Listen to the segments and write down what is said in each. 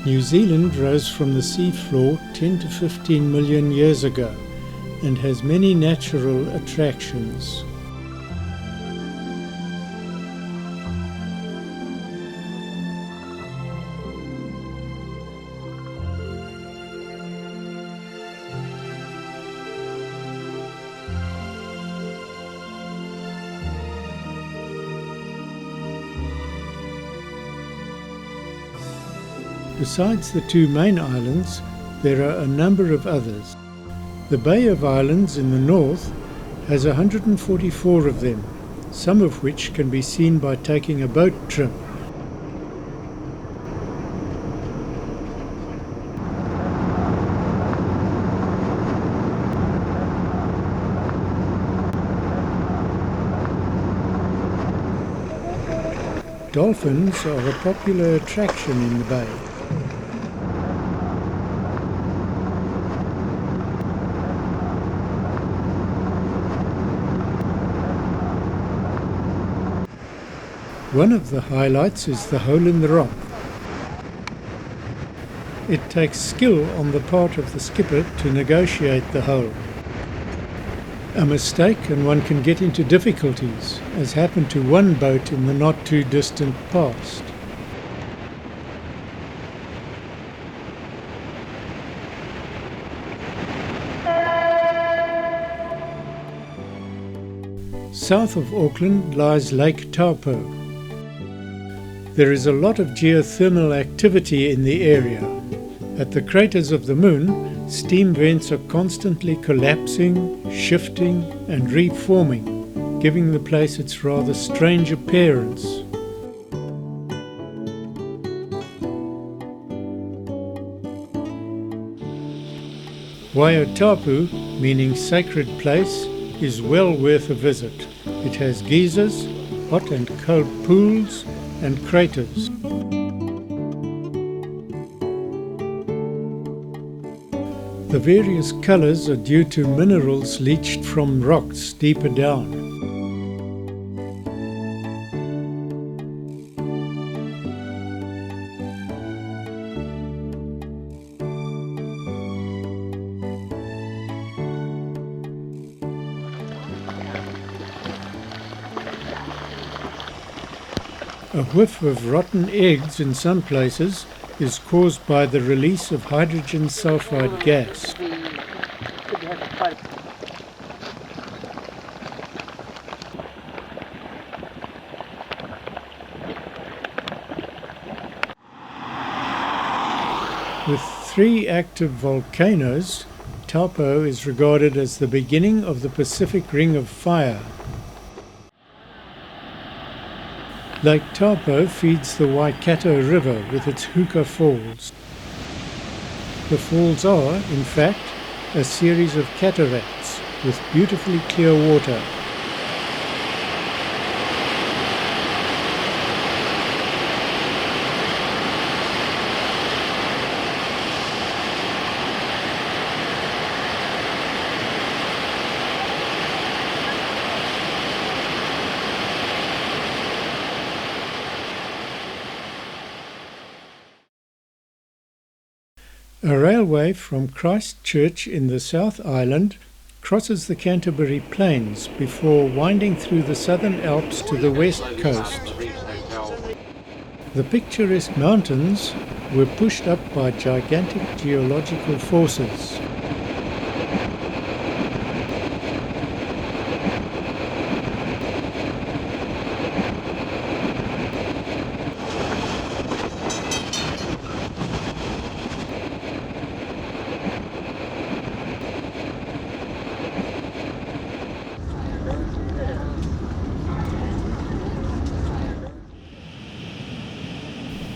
New Zealand rose from the seafloor 10 to 15 million years ago and has many natural attractions. Besides the two main islands, there are a number of others. The Bay of Islands in the north has 144 of them, some of which can be seen by taking a boat trip. Dolphins are a popular attraction in the bay. One of the highlights is the hole in the rock. It takes skill on the part of the skipper to negotiate the hole. A mistake and one can get into difficulties, as happened to one boat in the not too distant past. South of Auckland lies Lake Taupo. There is a lot of geothermal activity in the area. At the craters of the moon, steam vents are constantly collapsing, shifting and reforming, giving the place its rather strange appearance. Waiotapu, meaning sacred place, is well worth a visit. It has geysers, hot and cold pools and craters. The various colours are due to minerals leached from rocks deeper down. A whiff of rotten eggs in some places is caused by the release of hydrogen sulfide gas. With 3 active volcanoes, Taupo is regarded as the beginning of the Pacific Ring of Fire. Lake Taupo feeds the Waikato River with its Huka Falls. The falls are, in fact, a series of cataracts with beautifully clear water. A railway from Christchurch in the South Island crosses the Canterbury Plains before winding through the Southern Alps to the west coast. The picturesque mountains were pushed up by gigantic geological forces.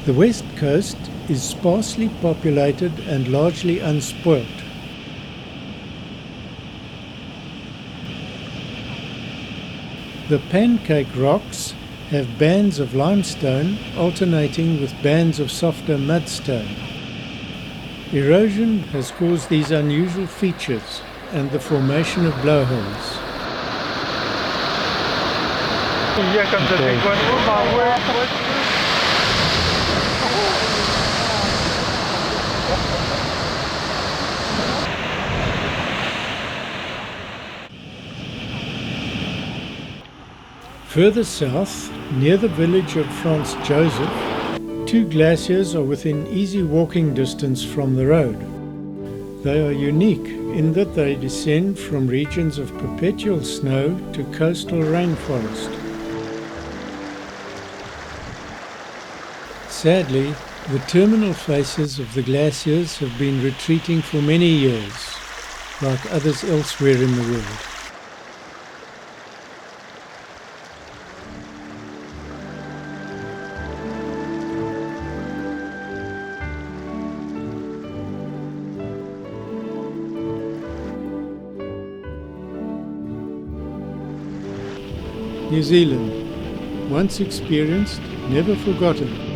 The west coast is sparsely populated and largely unspoilt. The Pancake Rocks have bands of limestone alternating with bands of softer mudstone. Erosion has caused these unusual features and the formation of blowholes. Further south, near the village of Franz Joseph, two glaciers are within easy walking distance from the road. They are unique in that they descend from regions of perpetual snow to coastal rainforest. Sadly, the terminal faces of the glaciers have been retreating for many years, like others elsewhere in the world. New Zealand, once experienced, never forgotten.